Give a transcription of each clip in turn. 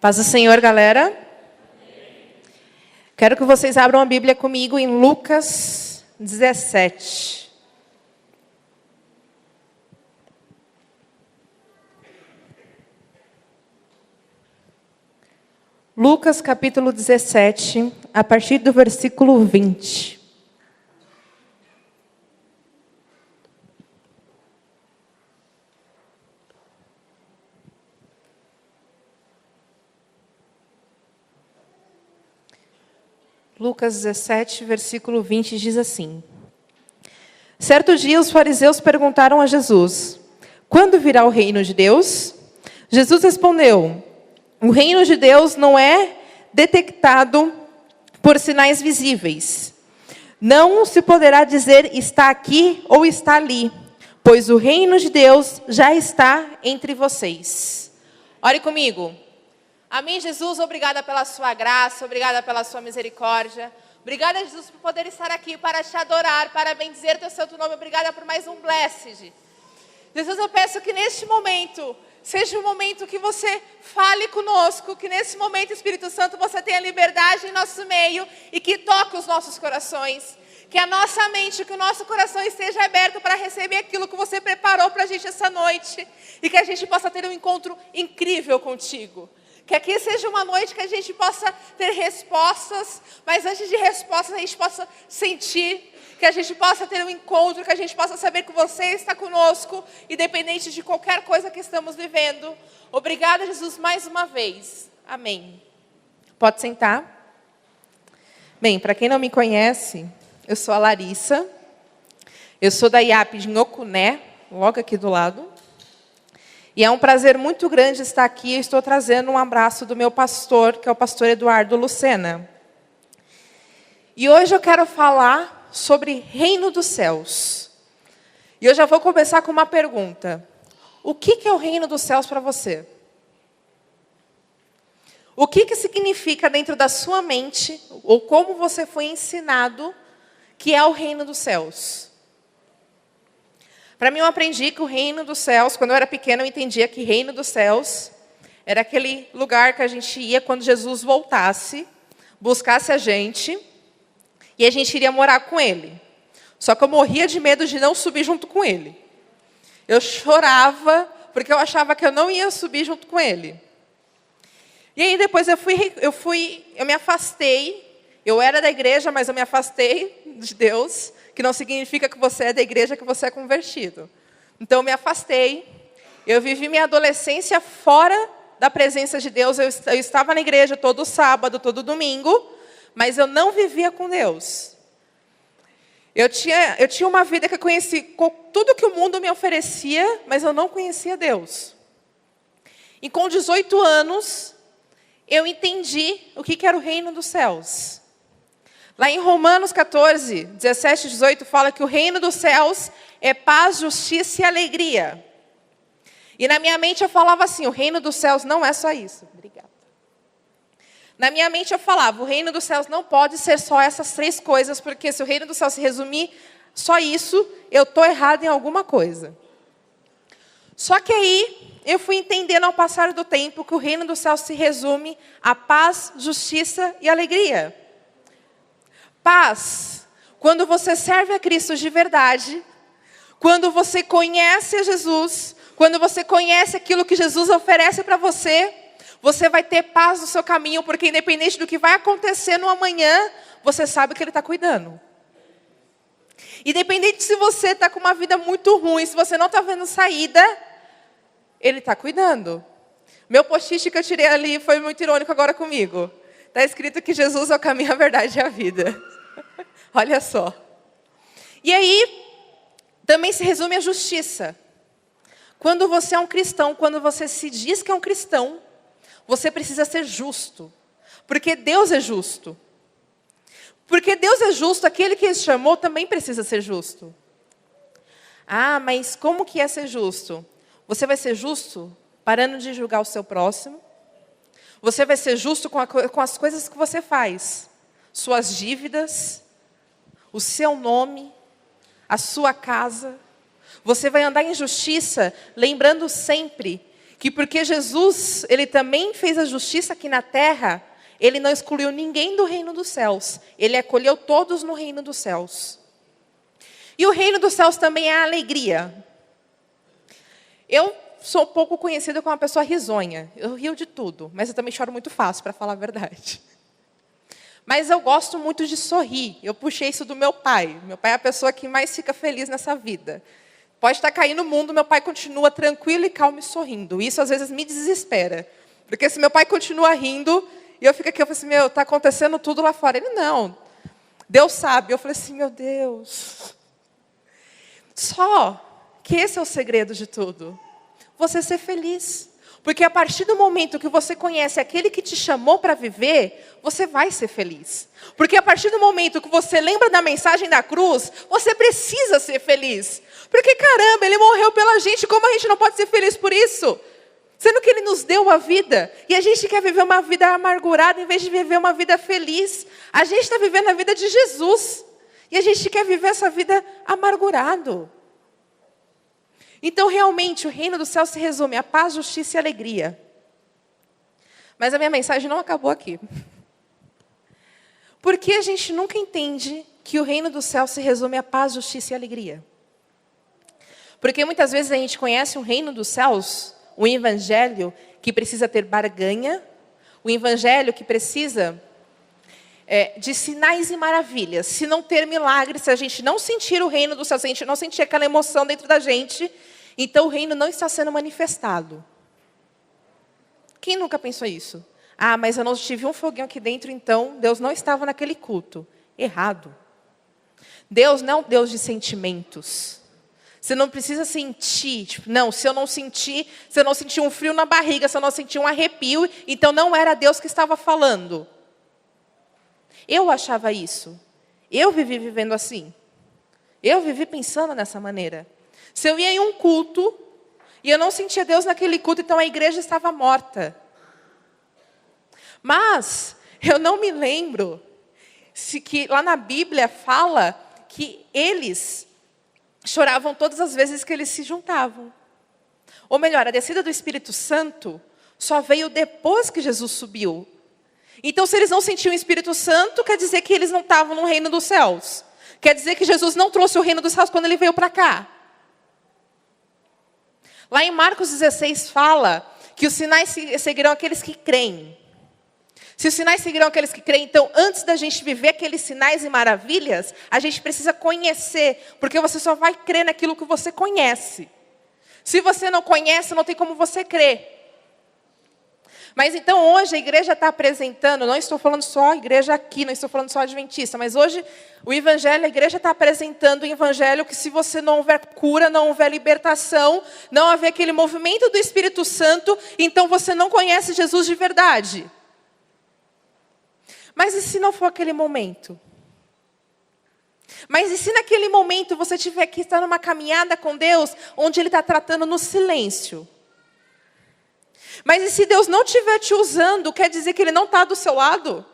Paz do Senhor, galera. Quero que vocês abram a Bíblia comigo em Lucas 17. Lucas capítulo 17, a partir do versículo 20. Lucas 17, versículo 20 diz assim: Certo dia os fariseus perguntaram a Jesus: Quando virá o reino de Deus? Jesus respondeu: O reino de Deus não é detectado por sinais visíveis. Não se poderá dizer está aqui ou está ali, pois o reino de Deus já está entre vocês. Ore comigo. Amém, Jesus, obrigada pela sua graça, obrigada pela sua misericórdia. Obrigada, Jesus, por poder estar aqui para te adorar, para bendizer teu santo nome. Obrigada por mais um Blessed. Jesus, eu peço que neste momento seja um momento que você fale conosco, que nesse momento, Espírito Santo, você tenha liberdade em nosso meio e que toque os nossos corações. Que a nossa mente, que o nosso coração esteja aberto para receber aquilo que você preparou para a gente essa noite. E que a gente possa ter um encontro incrível contigo. Que aqui seja uma noite que a gente possa ter respostas, mas antes de respostas a gente possa sentir, que a gente possa ter um encontro, que a gente possa saber que você está conosco, independente de qualquer coisa que estamos vivendo. Obrigada, Jesus, mais uma vez. Amém. Pode sentar. Bem, para quem não me conhece, eu sou a Larissa, eu sou da IAP de Nhocuné, logo aqui do lado. E é um prazer muito grande estar aqui. Eu estou trazendo um abraço do meu pastor, que é o pastor Eduardo Lucena. E hoje eu quero falar sobre Reino dos Céus. E eu já vou começar com uma pergunta. O que é o Reino dos Céus para você? O que significa dentro da sua mente, ou como você foi ensinado, que é o Reino dos Céus? Para mim, eu aprendi que o reino dos céus, quando eu era pequena, eu entendia que reino dos céus era aquele lugar que a gente ia quando Jesus voltasse, buscasse a gente, e a gente iria morar com ele. Só que eu morria de medo de não subir junto com ele. Eu chorava, porque eu achava que eu não ia subir junto com ele. E aí depois eu me afastei. Eu era da igreja, mas eu me afastei de Deus. Que não significa que você é da igreja, que você é convertido. Então, eu me afastei. Eu vivi minha adolescência fora da presença de Deus. Eu estava na igreja todo sábado, todo domingo, mas eu não vivia com Deus. Eu tinha uma vida que eu conheci tudo que o mundo me oferecia, mas eu não conhecia Deus. E com 18 anos, eu entendi o que era o reino dos céus. Lá em Romanos 14, 17 e 18, fala que o reino dos céus é paz, justiça e alegria. E na minha mente eu falava assim, o reino dos céus não é só isso. Obrigada. Na minha mente eu falava, o reino dos céus não pode ser só essas três coisas, porque se o reino dos céus se resumir só isso, eu estou errado em alguma coisa. Só que aí eu fui entendendo ao passar do tempo que o reino dos céus se resume a paz, justiça e alegria. Paz, quando você serve a Cristo de verdade, quando você conhece a Jesus, quando você conhece aquilo que Jesus oferece para você, você vai ter paz no seu caminho, porque independente do que vai acontecer no amanhã, você sabe que Ele está cuidando. Independente se você está com uma vida muito ruim, se você não está vendo saída, Ele está cuidando. Meu post-it que eu tirei ali foi muito irônico agora comigo. Está escrito que Jesus é o caminho, a verdade e a vida. Olha só. E aí, também se resume a justiça. Quando você é um cristão, quando você se diz que é um cristão, você precisa ser justo. Porque Deus é justo. Porque Deus é justo, aquele que Ele chamou também precisa ser justo. Ah, mas como que é ser justo? Você vai ser justo parando de julgar o seu próximo. Você vai ser justo com as coisas que você faz. Suas dívidas, o seu nome, a sua casa. Você vai andar em justiça, lembrando sempre que porque Jesus, ele também fez a justiça aqui na terra, ele não excluiu ninguém do reino dos céus. Ele acolheu todos no reino dos céus. E o reino dos céus também é a alegria. Eu sou pouco conhecida como uma pessoa risonha. Eu rio de tudo, mas eu também choro muito fácil, para falar a verdade. Mas eu gosto muito de sorrir. Eu puxei isso do meu pai. Meu pai é a pessoa que mais fica feliz nessa vida. Pode estar caindo o mundo, meu pai continua tranquilo e calmo e sorrindo. Isso às vezes me desespera. Porque se meu pai continua rindo, e eu fico aqui, eu falo assim, está acontecendo tudo lá fora. Ele, não, Deus sabe. Eu falei assim, meu Deus. Só que esse é o segredo de tudo. Você ser feliz. Porque a partir do momento que você conhece aquele que te chamou para viver, você vai ser feliz. Porque a partir do momento que você lembra da mensagem da cruz, você precisa ser feliz. Porque caramba, ele morreu pela gente, como a gente não pode ser feliz por isso? Sendo que ele nos deu a vida, e a gente quer viver uma vida amargurada em vez de viver uma vida feliz. A gente está vivendo a vida de Jesus, e a gente quer viver essa vida amargurado. Então, realmente, o reino do céu se resume a paz, justiça e alegria. Mas a minha mensagem não acabou aqui. Porque a gente nunca entende que o reino do céu se resume a paz, justiça e alegria. Porque muitas vezes a gente conhece o reino dos céus, o evangelho que precisa ter barganha, o evangelho que precisa de sinais e maravilhas. Se não ter milagres, se a gente não sentir o reino dos céus, se a gente não sentir aquela emoção dentro da gente, então o reino não está sendo manifestado. Quem nunca pensou isso? Ah, mas eu não tive um foguinho aqui dentro, então Deus não estava naquele culto. Errado. Deus não é um Deus de sentimentos. Você não precisa sentir. Tipo, não, se eu não sentir um frio na barriga, se eu não sentir um arrepio, então não era Deus que estava falando. Eu achava isso. Eu vivi vivendo assim. Eu vivi pensando dessa maneira. Se eu ia em um culto e eu não sentia Deus naquele culto, então a igreja estava morta. Mas eu não me lembro se que lá na Bíblia fala que eles choravam todas as vezes que eles se juntavam. Ou melhor, a descida do Espírito Santo só veio depois que Jesus subiu. Então, se eles não sentiam o Espírito Santo, quer dizer que eles não estavam no reino dos céus. Quer dizer que Jesus não trouxe o reino dos céus quando ele veio para cá. Lá em Marcos 16 fala que os sinais seguirão aqueles que creem. Se os sinais seguirão aqueles que creem, então antes da gente viver aqueles sinais e maravilhas, a gente precisa conhecer, porque você só vai crer naquilo que você conhece. Se você não conhece, não tem como você crer. Mas então hoje a igreja está apresentando, não estou falando só a igreja aqui, não estou falando só adventista, mas hoje o evangelho, a igreja está apresentando o evangelho que se você não houver cura, não houver libertação, não houver aquele movimento do Espírito Santo, então você não conhece Jesus de verdade. Mas e se não for aquele momento? Mas e se naquele momento você tiver que estar numa caminhada com Deus, onde Ele está tratando no silêncio? Mas e se Deus não estiver te usando, quer dizer que Ele não está do seu lado?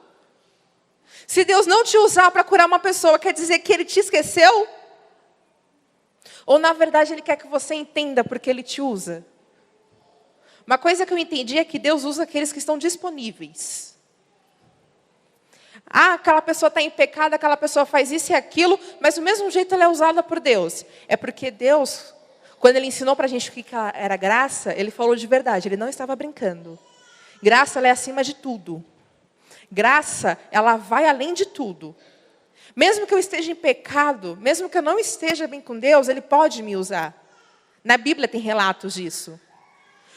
Se Deus não te usar para curar uma pessoa, quer dizer que Ele te esqueceu? Ou na verdade Ele quer que você entenda porque Ele te usa? Uma coisa que eu entendi é que Deus usa aqueles que estão disponíveis. Ah, aquela pessoa está em pecado, aquela pessoa faz isso e aquilo, mas do mesmo jeito ela é usada por Deus. É porque Deus, quando Ele ensinou para a gente o que era graça, Ele falou de verdade, Ele não estava brincando. Graça, ela é acima de tudo. Graça, ela vai além de tudo. Mesmo que eu esteja em pecado, mesmo que eu não esteja bem com Deus, Ele pode me usar. Na Bíblia tem relatos disso.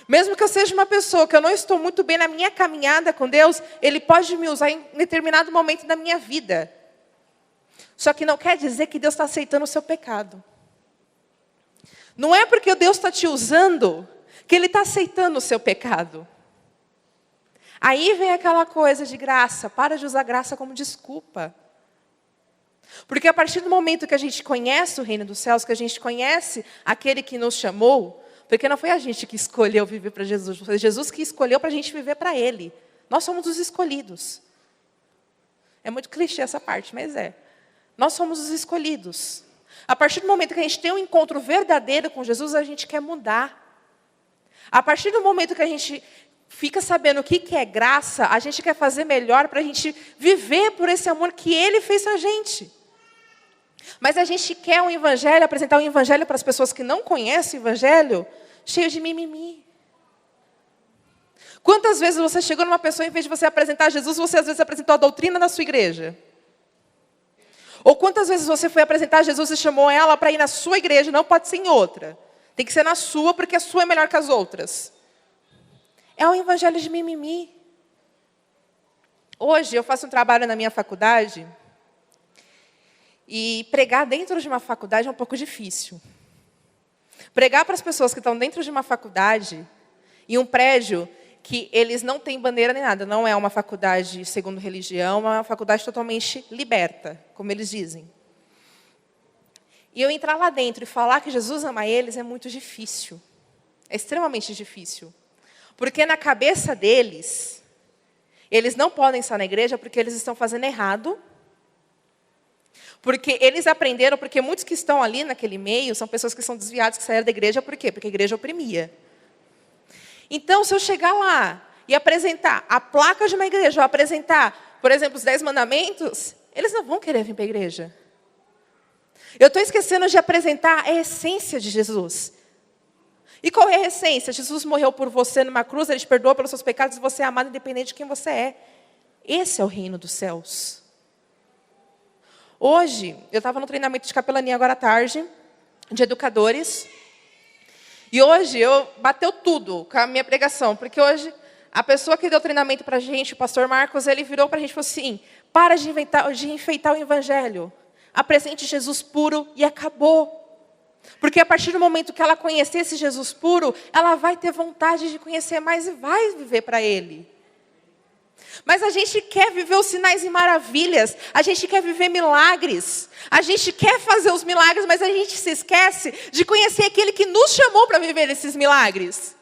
Mesmo que eu seja uma pessoa que eu não estou muito bem na minha caminhada com Deus, Ele pode me usar em determinado momento da minha vida. Só que não quer dizer que Deus está aceitando o seu pecado. Não é porque Deus está te usando que Ele está aceitando o seu pecado. Aí vem aquela coisa de graça. Para de usar graça como desculpa. Porque a partir do momento que a gente conhece o reino dos céus, que a gente conhece aquele que nos chamou, porque não foi a gente que escolheu viver para Jesus, foi Jesus que escolheu para a gente viver para Ele. Nós somos os escolhidos. É muito clichê essa parte, mas é. Nós somos os escolhidos. A partir do momento que a gente tem um encontro verdadeiro com Jesus, a gente quer mudar. A partir do momento que a gente fica sabendo o que é graça, a gente quer fazer melhor para a gente viver por esse amor que Ele fez a gente. Mas a gente quer um evangelho, apresentar um evangelho para as pessoas que não conhecem o evangelho, cheio de mimimi. Quantas vezes você chegou numa pessoa, em vez de você apresentar Jesus, você às vezes apresentou a doutrina da sua igreja? Ou quantas vezes você foi apresentar Jesus e chamou ela para ir na sua igreja, não pode ser em outra. Tem que ser na sua, porque a sua é melhor que as outras. É um evangelho de mimimi. Hoje eu faço um trabalho na minha faculdade, e pregar dentro de uma faculdade é um pouco difícil. Pregar para as pessoas que estão dentro de uma faculdade, em um prédio que eles não têm bandeira nem nada, não é uma faculdade segundo religião, é uma faculdade totalmente liberta, como eles dizem. E eu entrar lá dentro e falar que Jesus ama eles é muito difícil. É extremamente difícil. Porque na cabeça deles, eles não podem estar na igreja porque eles estão fazendo errado. Porque eles aprenderam, porque muitos que estão ali naquele meio são pessoas que são desviadas, que saíram da igreja, por quê? Porque a igreja oprimia. Então, se eu chegar lá e apresentar a placa de uma igreja, ou apresentar, por exemplo, os 10 mandamentos, eles não vão querer vir para a igreja. Eu estou esquecendo de apresentar a essência de Jesus. E qual é a essência? Jesus morreu por você numa cruz, Ele te perdoou pelos seus pecados, e você é amado independente de quem você é. Esse é o reino dos céus. Hoje, eu estava no treinamento de capelania agora à tarde, de educadores. E hoje bateu tudo com a minha pregação, porque hoje a pessoa que deu treinamento para a gente, o pastor Marcos, ele virou para a gente e falou assim, para de enfeitar o evangelho, apresente Jesus puro e acabou. Porque a partir do momento que ela conhecer esse Jesus puro, ela vai ter vontade de conhecer mais e vai viver para Ele. Mas a gente quer viver os sinais e maravilhas, a gente quer viver milagres, a gente quer fazer os milagres, mas a gente se esquece de conhecer aquele que nos chamou para viver esses milagres.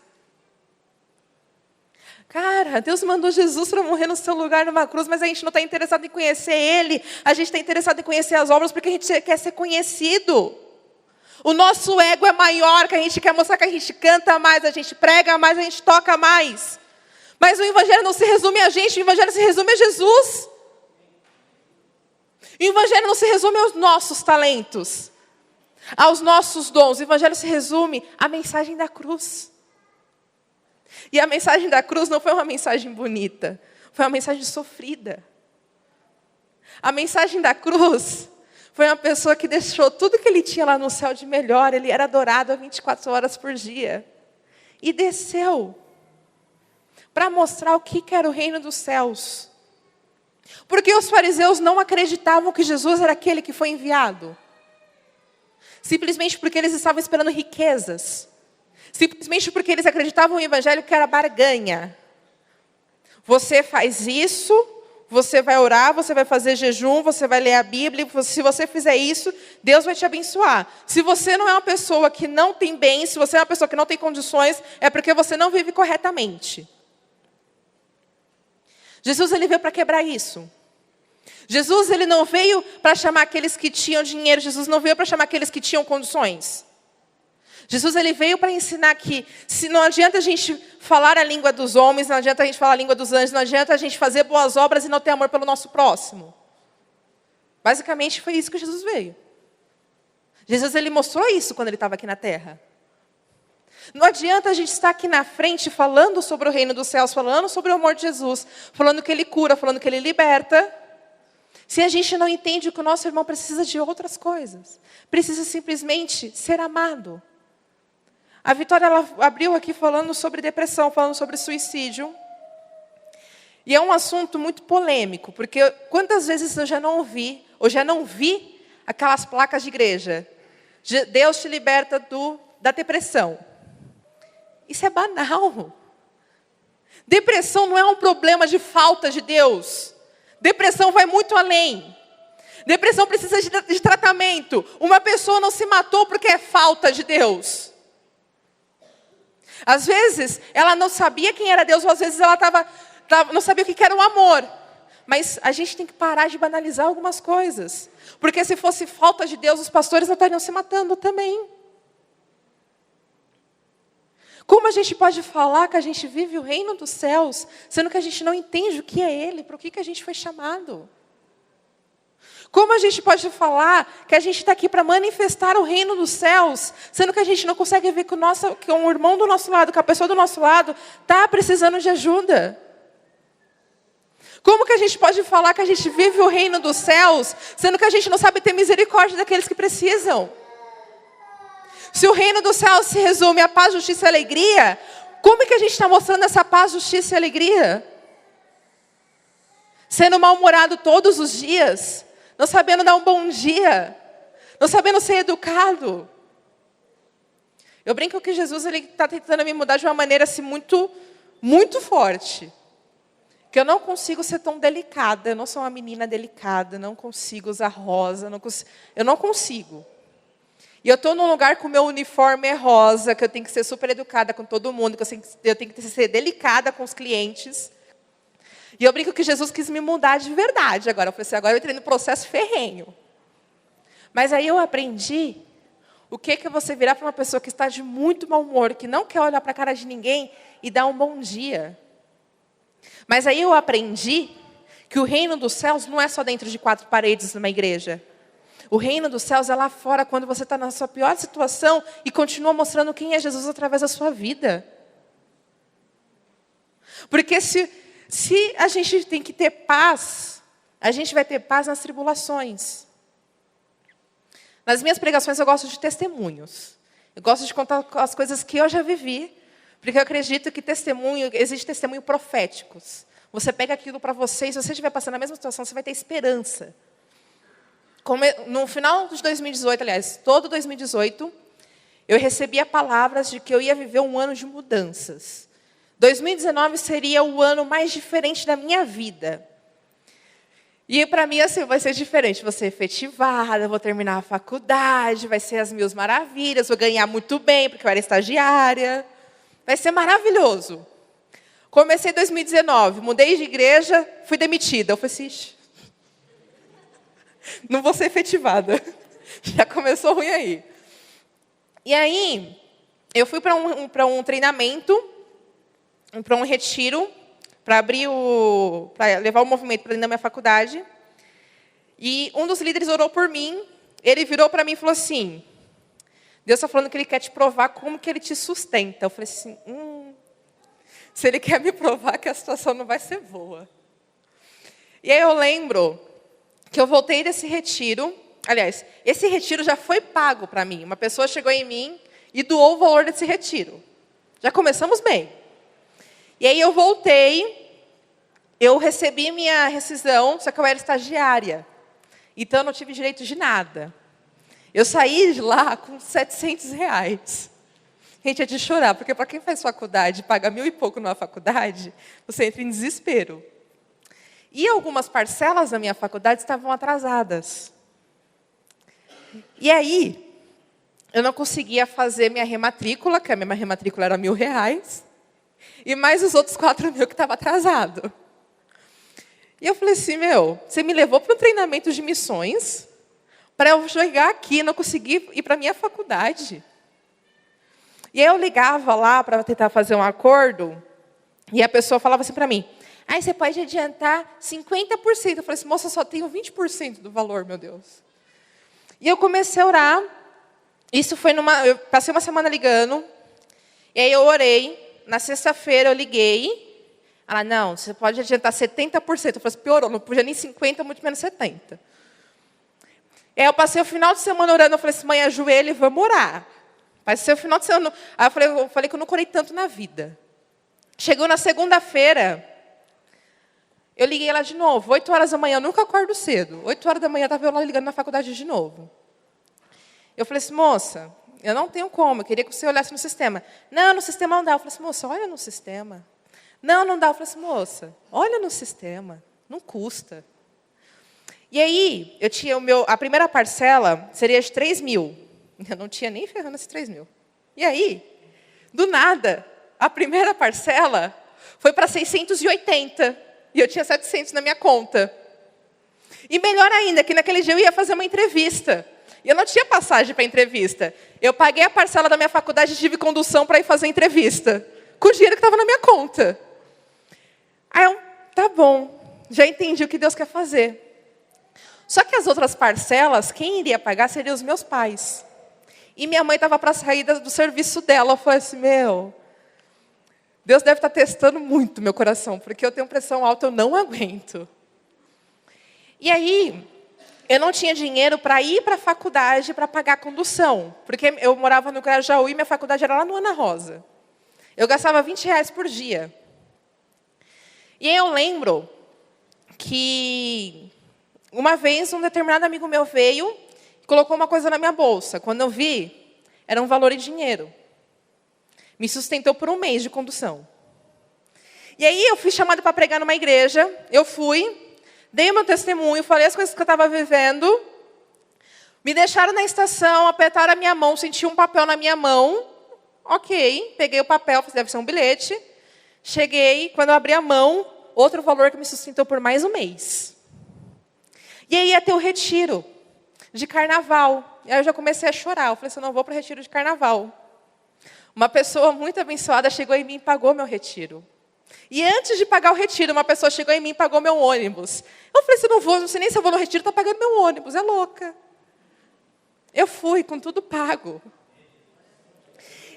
Cara, Deus mandou Jesus para morrer no seu lugar numa cruz, mas a gente não está interessado em conhecer Ele, a gente está interessado em conhecer as obras porque a gente quer ser conhecido. O nosso ego é maior, que a gente quer mostrar que a gente canta mais, a gente prega mais, a gente toca mais. Mas o evangelho não se resume a gente, o evangelho se resume a Jesus. O evangelho não se resume aos nossos talentos, aos nossos dons. O evangelho se resume à mensagem da cruz. E a mensagem da cruz não foi uma mensagem bonita, foi uma mensagem sofrida. A mensagem da cruz foi uma pessoa que deixou tudo que ele tinha lá no céu de melhor, ele era adorado 24 horas por dia. E desceu para mostrar o que era o reino dos céus. Porque os fariseus não acreditavam que Jesus era aquele que foi enviado. Simplesmente porque eles estavam esperando riquezas. Simplesmente porque eles acreditavam no evangelho que era barganha. Você faz isso, você vai orar, você vai fazer jejum, você vai ler a Bíblia. Se você fizer isso, Deus vai te abençoar. Se você não é uma pessoa que não tem bens, se você é uma pessoa que não tem condições, é porque você não vive corretamente. Jesus, ele veio para quebrar isso. Jesus, ele não veio para chamar aqueles que tinham dinheiro. Jesus não veio para chamar aqueles que tinham condições. Jesus, ele veio para ensinar que se não adianta a gente falar a língua dos homens, não adianta a gente falar a língua dos anjos, não adianta a gente fazer boas obras e não ter amor pelo nosso próximo. Basicamente foi isso que Jesus veio. Jesus, ele mostrou isso quando ele estava aqui na terra. Não adianta a gente estar aqui na frente falando sobre o reino dos céus, falando sobre o amor de Jesus, falando que Ele cura, falando que Ele liberta, se a gente não entende que o nosso irmão precisa de outras coisas. Precisa simplesmente ser amado. A Vitória, ela abriu aqui falando sobre depressão, falando sobre suicídio. E é um assunto muito polêmico, porque quantas vezes eu já não ouvi, ou já não vi aquelas placas de igreja. Deus te liberta da depressão. Isso é banal. Depressão não é um problema de falta de Deus. Depressão vai muito além. Depressão precisa de tratamento. Uma pessoa não se matou porque é falta de Deus. Às vezes, ela não sabia quem era Deus, ou às vezes ela não sabia o que era o amor. Mas a gente tem que parar de banalizar algumas coisas. Porque se fosse falta de Deus, os pastores não estariam se matando também. Como a gente pode falar que a gente vive o reino dos céus, sendo que a gente não entende o que é ele, para o que a gente foi chamado? Como a gente pode falar que a gente está aqui para manifestar o reino dos céus, sendo que a gente não consegue ver que um irmão do nosso lado, que a pessoa do nosso lado, está precisando de ajuda? Como que a gente pode falar que a gente vive o reino dos céus, sendo que a gente não sabe ter misericórdia daqueles que precisam? Se o reino dos céus se resume a paz, justiça e alegria, como é que a gente está mostrando essa paz, justiça e alegria? Sendo mal-humorado todos os dias, não sabendo dar um bom dia, não sabendo ser educado. Eu brinco que Jesus está tentando me mudar de uma maneira assim, muito, muito forte. Que eu não consigo ser tão delicada, eu não sou uma menina delicada, não consigo usar rosa, eu não consigo. E eu estou num lugar que o meu uniforme é rosa, que eu tenho que ser super educada com todo mundo, que eu tenho que ser delicada com os clientes. E eu brinco que Jesus quis me mudar de verdade agora. Eu falei assim, agora eu entrei no processo ferrenho. Mas aí eu aprendi o que é você virar para uma pessoa que está de muito mau humor, que não quer olhar para a cara de ninguém e dar um bom dia. Mas aí eu aprendi que o reino dos céus não é só dentro de 4 paredes numa igreja. O reino dos céus é lá fora, quando você está na sua pior situação e continua mostrando quem é Jesus através da sua vida. Porque se a gente tem que ter paz, a gente vai ter paz nas tribulações. Nas minhas pregações eu gosto de testemunhos. Eu gosto de contar as coisas que eu já vivi, porque eu acredito que existe testemunho proféticos. Você pega aquilo para você, e se você estiver passando a mesma situação, você vai ter esperança. No final de 2018, aliás, todo 2018, eu recebia palavras de que eu ia viver um ano de mudanças. 2019 seria o ano mais diferente da minha vida. E para mim, assim, vai ser diferente. Vou ser efetivada, vou terminar a faculdade, vai ser as 1000 maravilhas, vou ganhar muito bem, porque eu era estagiária. Vai ser maravilhoso. Comecei em 2019, mudei de igreja, fui demitida. Eu falei assim, não vou ser efetivada. Já começou ruim aí. E aí, eu fui para um treinamento, para um retiro, para levar o movimento para dentro da minha faculdade. E um dos líderes orou por mim. Ele virou para mim e falou assim, Deus está falando que Ele quer te provar como que Ele te sustenta. Eu falei assim, se Ele quer me provar que a situação não vai ser boa. E aí eu lembro que eu voltei desse retiro. Aliás, esse retiro já foi pago para mim. Uma pessoa chegou em mim e doou o valor desse retiro. Já começamos bem. E aí eu voltei, eu recebi minha rescisão, só que eu era estagiária. Então eu não tive direito de nada. Eu saí de lá com R$700. Gente, é de chorar, porque para quem faz faculdade, paga 1000 e pouco numa faculdade, você entra em desespero. E algumas parcelas da minha faculdade estavam atrasadas. E aí, eu não conseguia fazer minha rematrícula, que a minha rematrícula era R$1000, e mais os outros 4.000 que estavam atrasados. E eu falei assim, você me levou para um treinamento de missões, para eu chegar aqui e não conseguir ir para a minha faculdade. E aí eu ligava lá para tentar fazer um acordo, e a pessoa falava assim para mim, você pode adiantar 50%. Eu falei assim, moça, eu só tenho 20% do valor, meu Deus. E eu comecei a orar. Isso foi eu passei uma semana ligando. E aí eu orei. Na sexta-feira eu liguei. Ela, não, você pode adiantar 70%. Eu falei assim, piorou, não podia nem 50%, muito menos 70%. E aí eu passei o final de semana orando. Eu falei assim, mãe, ajoelha e vamos orar. Passei o final de semana. Aí eu falei que eu não orei tanto na vida. Chegou na segunda-feira. Eu liguei lá de novo, 8 horas da manhã, eu nunca acordo cedo. 8 horas da manhã, estava eu lá ligando na faculdade de novo. Eu falei assim, moça, eu não tenho como, eu queria que você olhasse no sistema. Não, no sistema não dá. Eu falei assim, moça, olha no sistema. Não dá. Eu falei assim, moça, olha no sistema, não custa. E aí, eu tinha a primeira parcela seria de 3.000. Eu não tinha nem ferrando esses 3.000. E aí, do nada, a primeira parcela foi para 680. E eu tinha 700 na minha conta. E melhor ainda, que naquele dia eu ia fazer uma entrevista. E eu não tinha passagem para entrevista. Eu paguei a parcela da minha faculdade e tive condução para ir fazer a entrevista. Com o dinheiro que estava na minha conta. Aí eu, tá bom, já entendi o que Deus quer fazer. Só que as outras parcelas, quem iria pagar seriam os meus pais. E minha mãe estava para sair do serviço dela. Eu falei assim, Deus deve estar testando muito meu coração, porque eu tenho pressão alta, eu não aguento. E aí, eu não tinha dinheiro para ir para a faculdade para pagar a condução. Porque eu morava no Grajaú e minha faculdade era lá no Ana Rosa. Eu gastava R$20 por dia. E aí eu lembro que uma vez um determinado amigo meu veio e colocou uma coisa na minha bolsa. Quando eu vi, era um valor em dinheiro. Me sustentou por um mês de condução. E aí eu fui chamada para pregar numa igreja. Eu fui, dei o meu testemunho, falei as coisas que eu estava vivendo. Me deixaram na estação, apertaram a minha mão, senti um papel na minha mão. Ok, peguei o papel, deve ser um bilhete. Cheguei, quando eu abri a mão, outro valor que me sustentou por mais um mês. E aí ia ter o retiro de carnaval. E aí eu já comecei a chorar. Eu falei assim, eu não vou para o retiro de carnaval. Uma pessoa muito abençoada chegou em mim e pagou meu retiro. E antes de pagar o retiro, uma pessoa chegou em mim e pagou meu ônibus. Eu falei assim, não sei nem se eu vou no retiro, está pagando meu ônibus, é louca. Eu fui com tudo pago.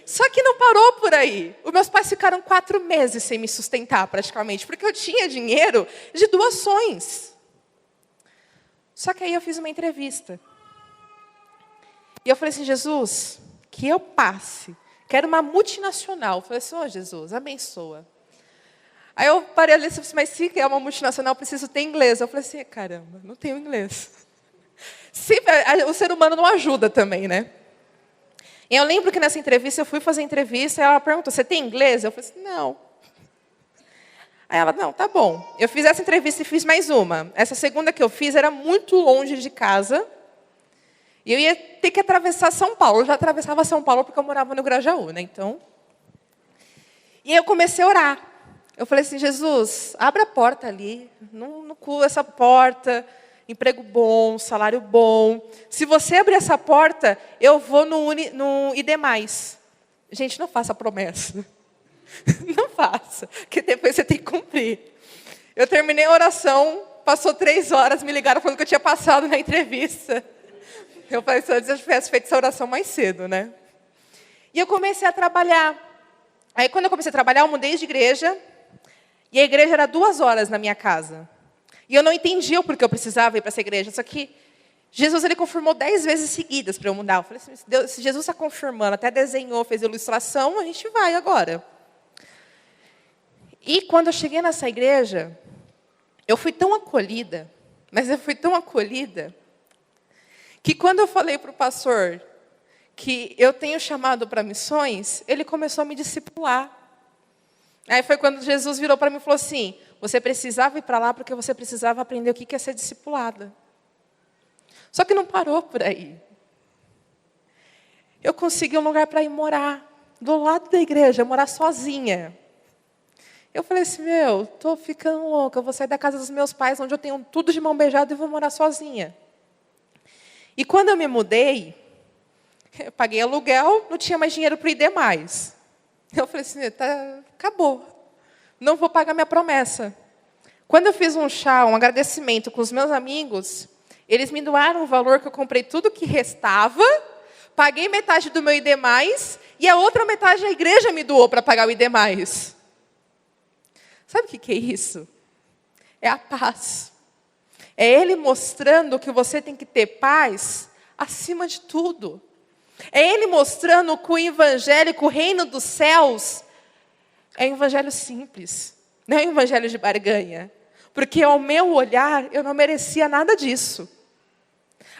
Só que não parou por aí. Os meus pais ficaram 4 meses sem me sustentar, praticamente, porque eu tinha dinheiro de doações. Só que aí eu fiz uma entrevista. E eu falei assim, Jesus, que eu passe. Quero uma multinacional. Eu falei assim, Jesus, abençoa. Aí eu parei ali e disse, mas se é uma multinacional, eu preciso ter inglês. Eu falei assim, caramba, não tenho inglês. O ser humano não ajuda também, né? E eu lembro que nessa entrevista, eu fui fazer entrevista, e ela perguntou, você tem inglês? Eu falei assim, não. Aí ela, não, tá bom. Eu fiz essa entrevista e fiz mais uma. Essa segunda que eu fiz era muito longe de casa. E eu ia ter que atravessar São Paulo. Eu já atravessava São Paulo porque eu morava no Grajaú, né? Então. E aí eu comecei a orar. Eu falei assim, Jesus, abre a porta ali. Não cua essa porta. Emprego bom, salário bom. Se você abrir essa porta, eu vou no ID+. Gente, não faça promessa. Não faça, porque depois você tem que cumprir. Eu terminei a oração, passou 3 horas, me ligaram falando que eu tinha passado na entrevista. Eu falei, se eu tivesse feito essa oração mais cedo, né? E eu comecei a trabalhar. Aí, quando eu comecei a trabalhar, eu mudei de igreja. E a igreja era 2 horas na minha casa. E eu não entendia o porquê eu precisava ir para essa igreja. Só que Jesus ele confirmou 10 vezes seguidas para eu mudar. Eu falei assim, se Jesus está confirmando, até desenhou, fez ilustração, a gente vai agora. E quando eu cheguei nessa igreja, eu fui tão acolhida, mas eu fui tão acolhida, que quando eu falei para o pastor que eu tenho chamado para missões, ele começou a me discipular. Aí foi quando Jesus virou para mim e falou assim, você precisava ir para lá porque você precisava aprender o que é ser discipulada. Só que não parou por aí. Eu consegui um lugar para ir morar, do lado da igreja, morar sozinha. Eu falei assim, estou ficando louca, eu vou sair da casa dos meus pais, onde eu tenho tudo de mão beijada, e vou morar sozinha. E quando eu me mudei, eu paguei aluguel, não tinha mais dinheiro para ir demais. Eu falei assim, acabou, não vou pagar minha promessa. Quando eu fiz um chá, um agradecimento com os meus amigos, eles me doaram um valor que eu comprei tudo que restava, paguei metade do meu ID+, e a outra metade a igreja me doou para pagar o ID+. Sabe o que é isso? É a paz. É Ele mostrando que você tem que ter paz acima de tudo. É Ele mostrando que o evangelho, que o reino dos céus, é um evangelho simples. Não é um evangelho de barganha. Porque ao meu olhar, eu não merecia nada disso.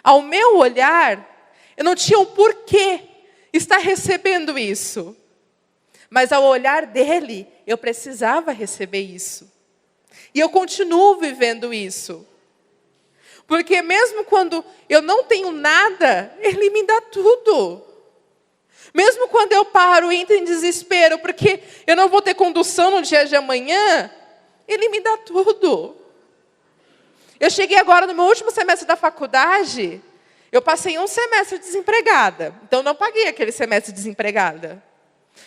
Ao meu olhar, eu não tinha o porquê estar recebendo isso. Mas ao olhar dele, eu precisava receber isso. E eu continuo vivendo isso. Porque mesmo quando eu não tenho nada, ele me dá tudo. Mesmo quando eu paro e entro em desespero, porque eu não vou ter condução no dia de amanhã, ele me dá tudo. Eu cheguei agora no meu último semestre da faculdade, Eu passei um semestre desempregada, então não paguei aquele semestre desempregada.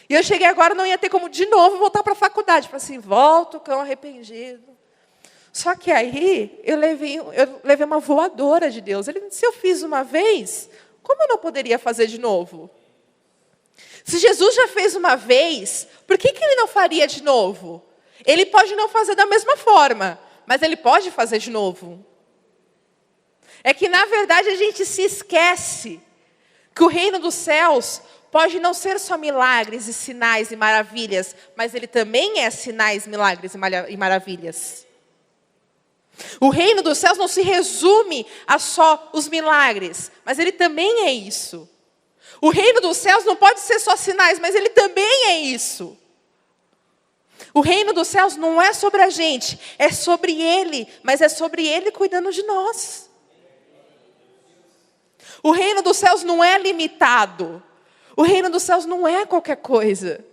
E eu cheguei agora, não ia ter como de novo voltar para a faculdade. Falei assim, volto, cão arrependido. Só que aí eu levei uma voadora de Deus. Ele disse, se eu fiz uma vez, como eu não poderia fazer de novo? Se Jesus já fez uma vez, por que Ele não faria de novo? Ele pode não fazer da mesma forma, mas Ele pode fazer de novo. É que, na verdade, a gente se esquece que o reino dos céus pode não ser só milagres e sinais e maravilhas, mas ele também é sinais, milagres e maravilhas. O reino dos céus não se resume a só os milagres, mas ele também é isso. O reino dos céus não pode ser só sinais, mas ele também é isso. O reino dos céus não é sobre a gente, é sobre ele, mas é sobre ele cuidando de nós. O reino dos céus não é limitado. O reino dos céus não é qualquer coisa.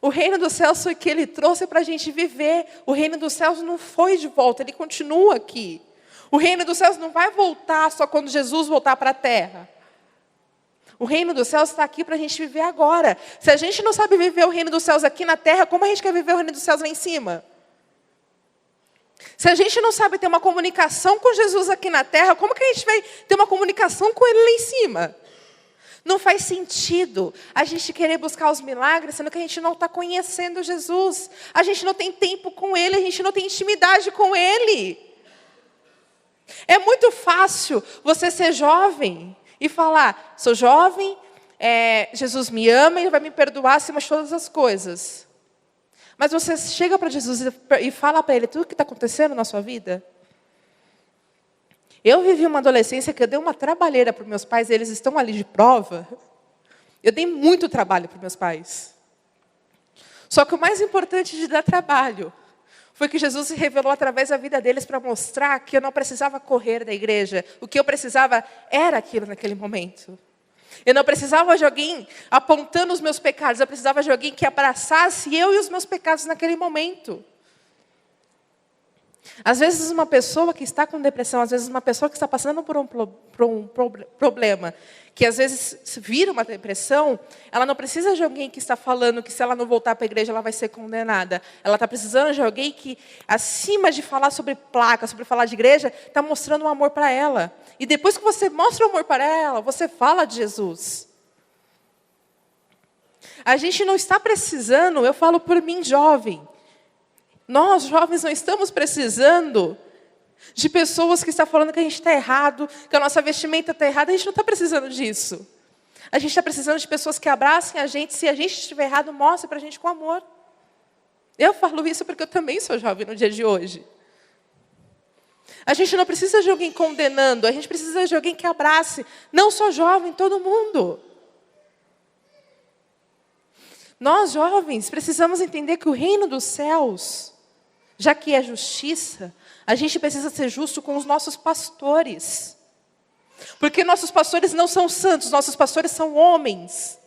O reino dos céus foi o que Ele trouxe para a gente viver. O reino dos céus não foi de volta, Ele continua aqui. O reino dos céus não vai voltar só quando Jesus voltar para a terra. O reino dos céus está aqui para a gente viver agora. Se a gente não sabe viver o reino dos céus aqui na terra, como a gente quer viver o reino dos céus lá em cima? Se a gente não sabe ter uma comunicação com Jesus aqui na terra, como que a gente vai ter uma comunicação com Ele lá em cima? Não faz sentido a gente querer buscar os milagres, sendo que a gente não está conhecendo Jesus. A gente não tem tempo com Ele, a gente não tem intimidade com Ele. É muito fácil você ser jovem e falar, sou jovem, Jesus me ama e Ele vai me perdoar acima de todas as coisas. Mas você chega para Jesus e fala para Ele tudo o que está acontecendo na sua vida? Eu vivi uma adolescência que eu dei uma trabalheira para os meus pais, eles estão ali de prova. Eu dei muito trabalho para os meus pais. Só que o mais importante de dar trabalho foi que Jesus se revelou através da vida deles para mostrar que eu não precisava correr da igreja. O que eu precisava era aquilo naquele momento. Eu não precisava de alguém apontando os meus pecados, eu precisava de alguém que abraçasse eu e os meus pecados naquele momento. Às vezes uma pessoa que está com depressão, às vezes uma pessoa que está passando por um problema, que às vezes vira uma depressão, ela não precisa de alguém que está falando que se ela não voltar para a igreja ela vai ser condenada. Ela está precisando de alguém que, acima de falar sobre placa, sobre falar de igreja, está mostrando um amor para ela. E depois que você mostra o amor para ela, você fala de Jesus. A gente não está precisando, eu falo por mim jovem, nós, jovens, não estamos precisando de pessoas que estão falando que a gente está errado, que a nossa vestimenta está errada. A gente não está precisando disso. A gente está precisando de pessoas que abracem a gente. Se a gente estiver errado, mostre para a gente com amor. Eu falo isso porque eu também sou jovem no dia de hoje. A gente não precisa de alguém condenando. A gente precisa de alguém que abrace. Não só jovem, todo mundo. Nós, jovens, precisamos entender que o reino dos céus, já que é justiça, a gente precisa ser justo com os nossos pastores. Porque nossos pastores não são santos, nossos pastores são homens.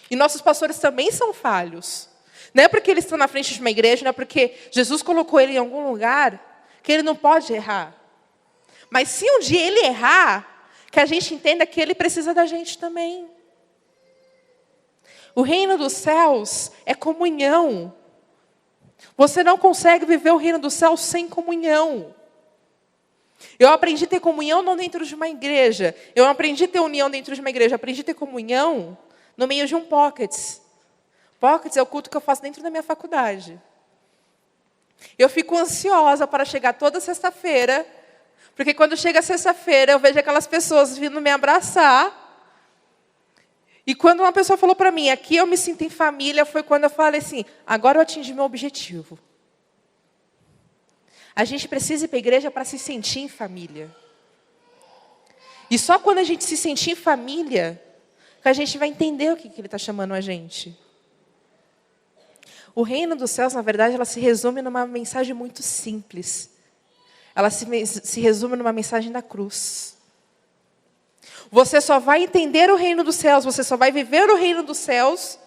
E nossos pastores também são falhos. Não é porque eles estão na frente de uma igreja, não é porque Jesus colocou ele em algum lugar, que ele não pode errar. Mas se um dia ele errar, que a gente entenda que ele precisa da gente também. O reino dos céus é comunhão. Você não consegue viver o reino dos céus sem comunhão. Eu aprendi a ter comunhão não dentro de uma igreja. Eu aprendi a ter união dentro de uma igreja. Eu aprendi a ter comunhão no meio de um Pockets. Pockets é o culto que eu faço dentro da minha faculdade. Eu fico ansiosa para chegar toda sexta-feira, porque quando chega sexta-feira eu vejo aquelas pessoas vindo me abraçar. E quando uma pessoa falou para mim, aqui eu me sinto em família, foi quando eu falei assim, agora eu atingi meu objetivo. A gente precisa ir para a igreja para se sentir em família. E só quando a gente se sentir em família, que a gente vai entender o que Ele está chamando a gente. O reino dos céus, na verdade, ela se resume numa mensagem muito simples. Ela se resume numa mensagem da cruz. Você só vai entender o reino dos céus, você só vai viver o reino dos céus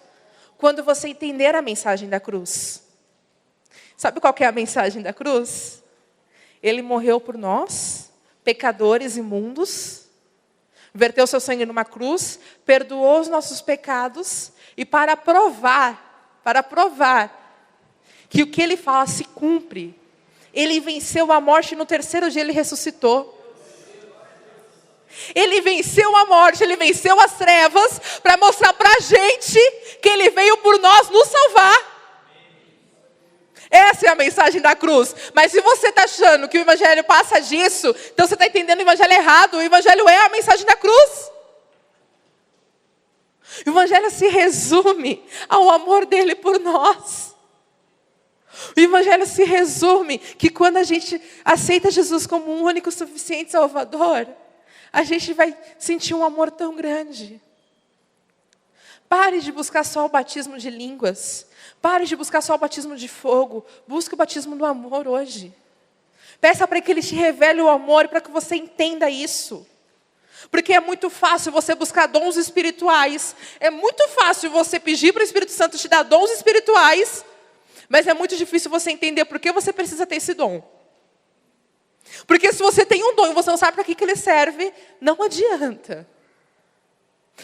quando você entender a mensagem da cruz. Sabe qual que é a mensagem da cruz? Ele morreu por nós, pecadores imundos, Verteu seu sangue numa cruz, perdoou os nossos pecados, e para provar que o que ele fala se cumpre, ele venceu a morte e no terceiro dia ele ressuscitou. Ele venceu a morte, ele venceu as trevas, para mostrar para a gente que ele veio por nós nos salvar. Essa é a mensagem da cruz. Mas se você está achando que o evangelho passa disso, então você está entendendo o evangelho errado. O evangelho é a mensagem da cruz. O evangelho se resume ao amor dele por nós. O evangelho se resume que quando a gente aceita Jesus como um único, suficiente Salvador, a gente vai sentir um amor tão grande. Pare de buscar só o batismo de línguas. Pare de buscar só o batismo de fogo. Busque o batismo do amor hoje. Peça para que Ele te revele o amor, para que você entenda isso. Porque é muito fácil você buscar dons espirituais. É muito fácil você pedir para o Espírito Santo te dar dons espirituais. Mas é muito difícil você entender por que você precisa ter esse dom. Porque se você tem um dom e você não sabe para que ele serve, não adianta.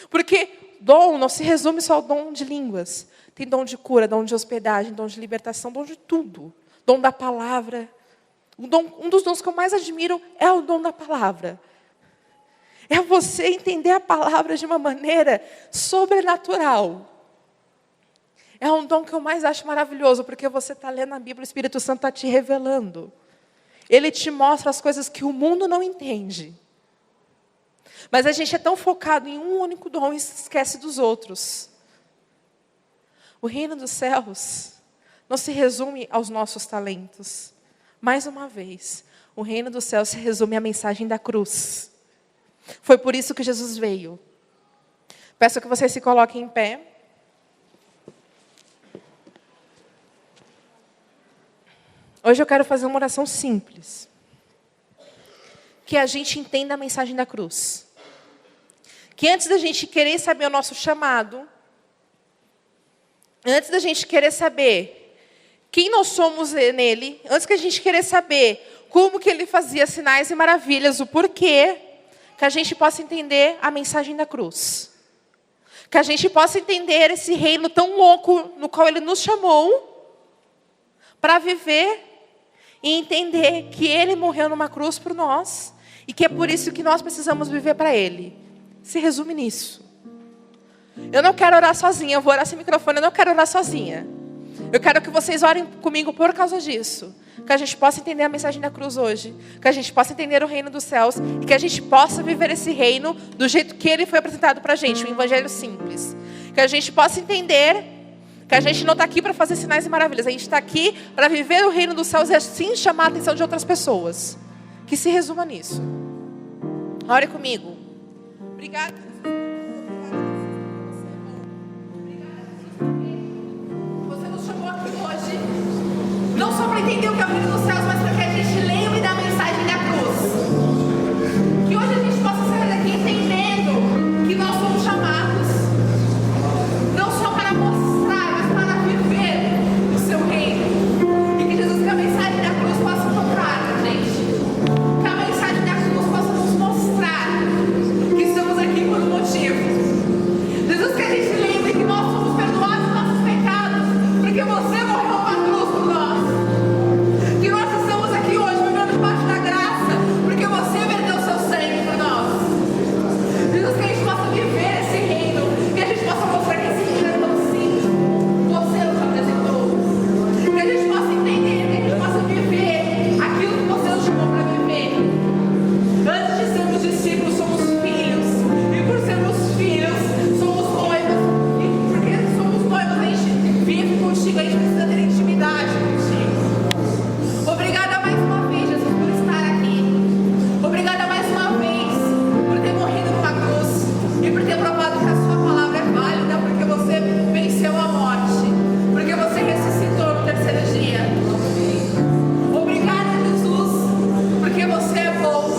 Porque dom não se resume só ao dom de línguas. Tem dom de cura, dom de hospedagem, dom de libertação, dom de tudo. Dom da palavra. Um dos dons que eu mais admiro é o dom da palavra. É você entender a palavra de uma maneira sobrenatural. É um dom que eu mais acho maravilhoso, porque você está lendo a Bíblia, o Espírito Santo está te revelando. Ele te mostra as coisas que o mundo não entende. Mas a gente é tão focado em um único dom e se esquece dos outros. O reino dos céus não se resume aos nossos talentos. Mais uma vez, o reino dos céus se resume à mensagem da cruz. Foi por isso que Jesus veio. Peço que vocês se coloquem em pé. Hoje eu quero fazer uma oração simples. Que a gente entenda a mensagem da cruz. Que antes da gente querer saber o nosso chamado, antes da gente querer saber quem nós somos nele, antes que a gente querer saber como que ele fazia sinais e maravilhas, o porquê, que a gente possa entender a mensagem da cruz. Que a gente possa entender esse reino tão louco no qual ele nos chamou para viver e entender que ele morreu numa cruz por nós e que é por isso que nós precisamos viver para ele. Se resume nisso. Eu não quero orar sozinha, eu vou orar sem microfone, eu não quero orar sozinha. Eu quero que vocês orem comigo por causa disso. Que a gente possa entender a mensagem da cruz hoje. Que a gente possa entender o reino dos céus. E que a gente possa viver esse reino do jeito que ele foi apresentado para a gente. Um evangelho simples. Que a gente possa entender que a gente não está aqui para fazer sinais e maravilhas. A gente está aqui para viver o reino dos céus e assim chamar a atenção de outras pessoas. Que se resuma nisso. Ore comigo. Obrigada. Não só para entender o que é o reino dos céus, mas para que a gente lembre da mensagem da cruz. Que hoje a gente possa sair daqui entendendo que nós somos chamados não só para mostrar, mas para viver o seu reino. E que Jesus, que a mensagem da cruz possa tocar a gente. Que a mensagem da cruz possa nos mostrar que estamos aqui por um motivo. Jesus, que a gente lembre que nós somos perdoados dos nossos pecados, porque você morreu na cruz por nós. Que nós estamos aqui hoje vivendo debaixo da graça, porque você verteu o seu sangue por nós. Jesus, que a gente possa viver esse reino, que a gente possa mostrar que esse reino é tão simples. Você nos apresentou. Que a gente possa entender, que a gente possa viver aquilo que você nos chamou para viver. Antes de sermos discípulos, somos filhos. E por sermos filhos, somos noivos. E porque somos noivos, a gente vive contigo, a gente precisa ter intimidade contigo. Obrigada mais uma vez, Jesus, por estar aqui. Obrigada mais uma vez por ter morrido numa cruz e por ter provado que a sua palavra é válida, porque você venceu a morte, porque você ressuscitou no terceiro dia. Obrigada, Jesus, porque você é bom.